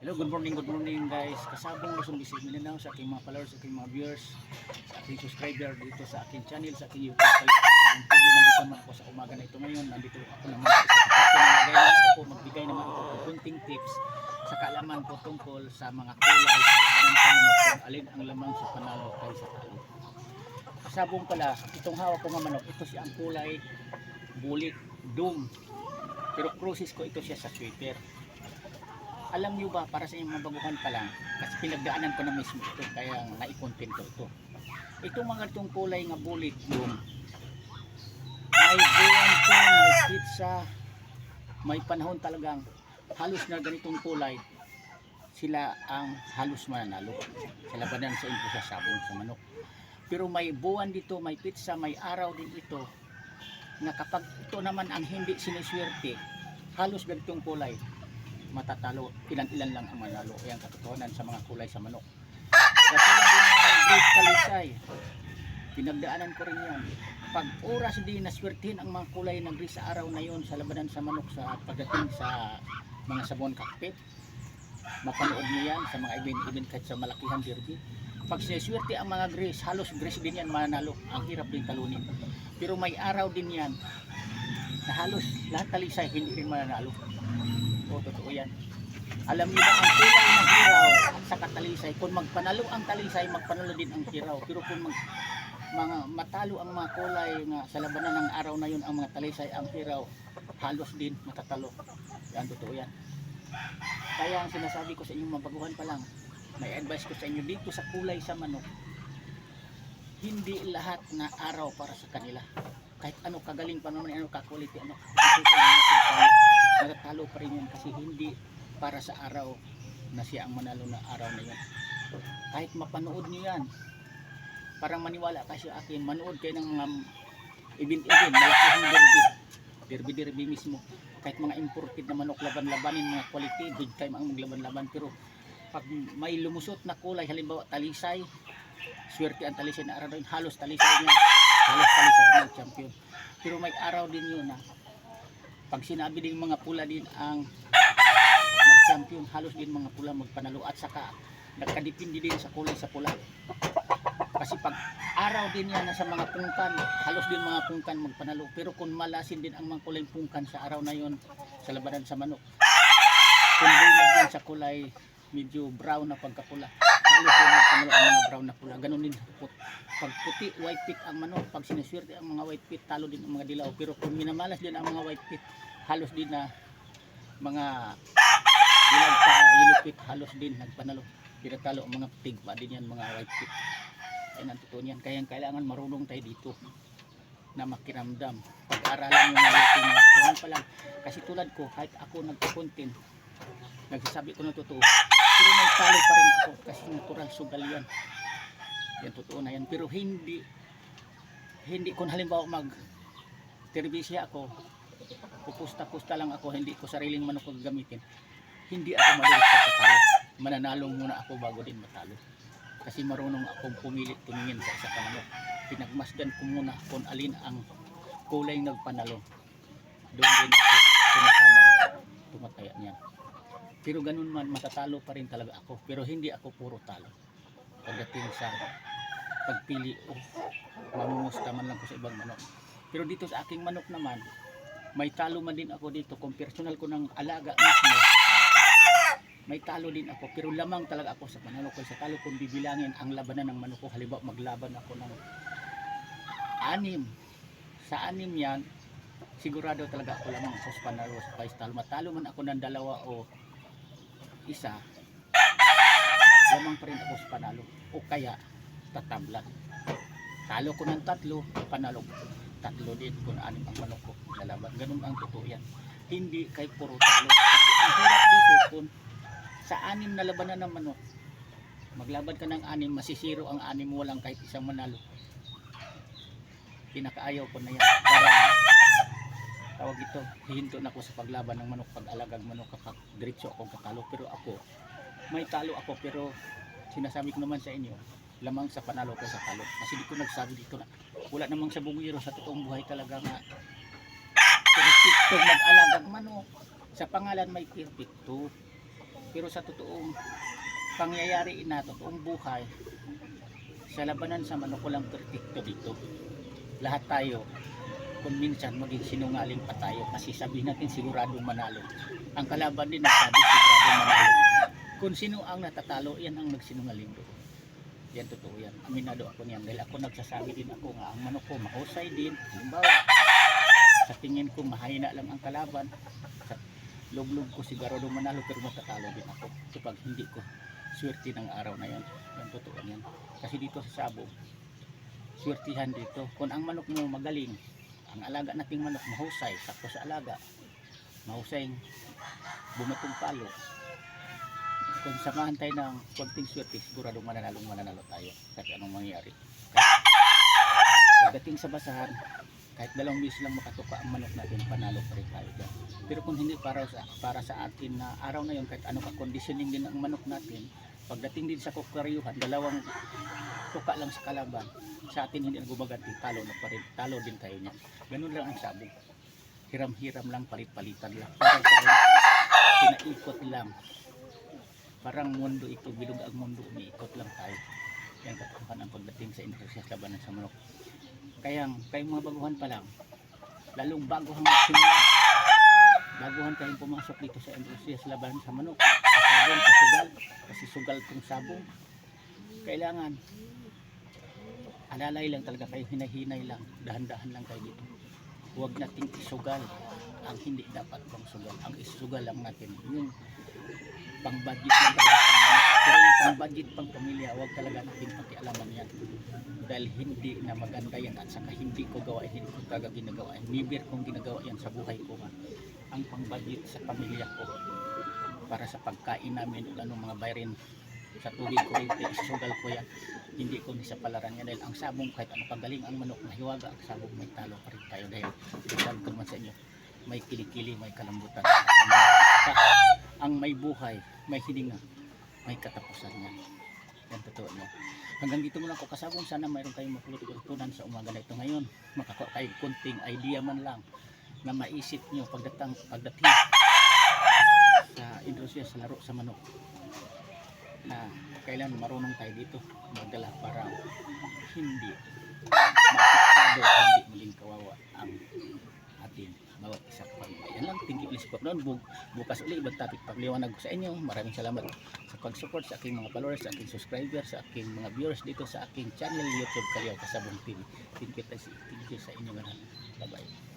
Hello, good morning guys. Kasabong Luzon, Visayas, Mindanao, sa aking mga followers, sa aking mga viewers, sa aking subscriber dito sa aking channel, sa aking YouTube channel. Nandito naman ako sa umaga na ito ngayon. Nandito ako naman sa isang magbigay naman ako ng kunting tips sa kaalaman ko tungkol sa mga kulay sa labanan sa manok kung alin ang lamang sa panalo kaysa talo. Kasabong pala, itong hawak ko nga manok, ito siya ang kulay bulik, doom. Pero process ko ito siya sa sweater. Alam nyo ba, para sa inyong mga baguhan pa lang, kasi pinagdaanan ko na mismo ito, kaya naikontent ko ito. Itong mga itong kulay nga bulik, yung may buwan ko, may pizza, may panahon talagang halos na ganitong kulay, sila ang halos mananalo sa labanan sa inyo sa sabong sa manok. Pero may buwan dito, may pizza, may araw din ito, na kapag ito naman ang hindi siniswerte, halos ganitong kulay, matatalo, ilan-ilan lang ang manalo. Ayan katotohanan sa mga kulay sa manok. Katulad din ng Great Talisay, pinagdaanan ko rin yan. Pag oras din naswertihin ang mga kulay na gris sa araw na yon sa labanan sa manok sa pagdating sa mga sabon cockpit, mapanood niyo yan sa mga event kahit sa malakihan derby. Pag siniswerte ang mga gris, halos gris din yan mananalo. Ang hirap din talunin. Pero may araw din yan na halos lahat talisay hindi rin mananalo. O, totoo yan. Alam niyo ba ang kulay ng hiraw sa katalisay, kung magpanalo ang talisay, magpanalo din ang hiraw. Pero kung mga matalo ang mga kulay nga sa labanan ng araw na yun ang mga talisay, ang hiraw, halos din matatalo. Yan, totoo yan. Kaya ang sinasabi ko sa inyong mabaguhan pa lang, may advice ko sa inyo dito sa kulay sa manok, hindi lahat na araw para sa kanila. Kahit ano kagaling pa naman, ano ka-quality, ano natatalo pa rin yan kasi hindi para sa araw na siya ang manalo na araw na yun. Kahit mapanood niyo yan, parang maniwala kasi akin, manood kayo ng mga event, malakihang derby mismo. Kahit mga imported na manok, laban-labanin, mga quality, big time ang maglaban-laban. Pero pag may lumusot na kulay, halimbawa talisay, swerte ang talisay na araw na yun, halos talisay ang champion. Pero may araw din yun na pag sinabi din mga pula din ang mag-champion, halos din mga pula magpanalo. At saka nagkadepende din sa kulay sa pula. Kasi pag araw din yan sa mga pungkan, halos din mga pungkan magpanalo. Pero kung malasin din ang mga kulay pungkan sa araw na yon sa labanan sa manok, kung bulag din sa kulay medyo brown na pagkapula, halos din magpanalo ang mga brown na pula. Ganun din pag puti, white pit ang manok, pag siniswerte ang mga white pit, talo din ang mga dilaw. Pero kung minamalas din ang mga white pit, halos din na mga dilaw sa yellow pit, halos din nagpanalo. Pinatalo ang mga pig pa din yan, mga white pit. Ayun ang totoo niyan. Kaya kailangan marunong tayo dito na makiramdam. Pag-aralan yung mga luting na tuhan pa lang. Kasi tulad ko, kahit ako nagpo-content, nagsasabi ko na totoo, pero may talo pa rin ako kasi natural sugal yan. Yan totoo na yan. Pero hindi kung halimbawa mag-terbisya ako, pupusta-pusta lang ako, hindi ko sariling manok gagamitin, hindi ako madalas sa talo. Mananalong muna ako bago din matalo. Kasi marunong akong pumilit tumingin sa isa manok. Pinagmasdan ko muna kung alin ang kulay nagpanalo. Doon din ako sumasama tumataya niyan. Pero ganun man, matatalo pa rin talaga ako. Pero hindi ako puro talo. Pagdating sa pagpili o mamumusta man lang ko sa ibang manok. Pero dito sa aking manok naman, may talo man din ako dito. Kung personal ko ng alaga mismo, may talo din ako. Pero lamang talaga ako sa panalo ko. Sa talo kung bibilangin ang labanan ng manok ko, halimbawa maglaban ako ng 6. Sa 6 yan, sigurado talaga ako lamang ako sa panalo sa pais talo. Matalo man ako ng 2 o 1, lamang pa rin ako sa panalo. O kaya tatabla. Talo ko ng 3, panalo 3 din kung 6 ang manok ko lalaban. Ganun ang totoo yan. Hindi kay puro talo. Kasi ang hirap dito kung sa 6 na labanan ng manok, maglaban ka ng 6, masisiro ang 6, walang kahit isang manalo. Pinakaayaw ko na yan. Para tawag ito, hihinto na ako sa paglaban ng manok, pag-alagang manok kapag diretso akong katalo. Pero ako, may talo ako, pero sinasabi ko naman sa inyo, lamang sa panalo ko sa talo. Kasi di ko nagsabi dito na wala namang sa bungiro sa totoong buhay talaga nga perfecto mag-alagang manok. Sa pangalan may perfecto, Pero sa totoong pangyayari na totoong buhay, sa labanan sa manok walang perpekto dito. Lahat tayo, kung minsan maging sinungaling pa tayo kasi sabihin natin siguradong manalo. Ang kalaban din nagsabi siguradong manalo. Kung sino ang natatalo, yan ang nagsinungaling doon. Yan totoo yan. Aminado ako niyan dahil ako nagsasabi din ako nga ang manok ko mahusay din. Halimbawa, sa tingin ko mahina lang ang kalaban. Sa loob-loob ko sigurado manalo pero matatalo din ako. Kapag hindi ko swerte ng araw na yan. Yan totoo yan. Kasi dito sa Sabong, swertihan dito. Kung ang manok mo magaling, ang alaga nating manok mahusay, sakto sa alaga, mahusay bumatong palo. Kung samahan tayo ng konting swerte, sigurado mananalo tayo kahit anong mangyari. Pagdating sa basahan, kahit 2 beses lang makatuka ang manok natin, panalo pa rin tayo dyan. Pero kung hindi para sa atin na araw na yun, kahit ano ka conditioning din ang manok natin, pagdating din sa kukaryuhan, 2 tuka lang sa kalaban, sa atin hindi nagubaganti, talo na pa rin, talo din tayo niya. Ganun lang ang Sabong. Hiram-hiram lang, palit-palitan lang. Parang tayo, pinaikot lang. Parang mundo ito, bilog ang mundo, umiikot lang tayo. Yan katotohanan ang pagdating sa industriya sa labanan sa manok. Kayang mga baguhan pa lang, lalong baguhan magsimula, baguhan kayong pumasok dito sa industriya sa labanan sa manok, Sabong, kasugal, kasi sugal kong Sabong. Kailangan alalay lang talaga kayo, hinay-hinay lang, dahan-dahan lang kayo dito. Huwag nating isugal ang hindi dapat pang sugal. Ang isugal lang natin yung pang-budget lang talaga. Pero yung pang-budget pang pamilya, huwag talaga natin pakialaman yan. Dahil hindi na maganda yan at saka hindi ko gawain, hindi ko talaga ginagawa. Never kong ginagawa yan sa buhay ko nga. Ang pang-budget sa pamilya ko para sa pagkain namin o anong mga bayarin sa tubig kuryente, isusugal ko yan. Hindi ko ni sa palaran yan dahil ang Sabong kahit ano kagaling ang manok mahiwaga, ang Sabong may talo pa rin tayo dahil sabi ko naman sa inyo, may kilikili, may kalambutan. Ang may buhay, may hininga, may katapusan yan. Yan totoo niya. Hanggang dito muna ako Kasabong. Sana mayroon kayong mapulutunan sa umaga na ito ngayon. Makakuha kayo kunting idea man lang na maisip nyo pagdating sa industriya sa laro sa manok. Na kailan marunong tayo dito magdala para hindi mapiktado, hindi muling kawawa ang ating bawat isa pa. Yan lang, thank you ulit po noon. Bukas ulit ibang topic pagliwanag ko sa inyo. Maraming salamat sa pag-support sa aking mga followers, sa aking subscribers, sa aking mga viewers dito sa aking channel YouTube Kalyaw Kasabong TV. Thank you sa inyo lahat. Bye bye.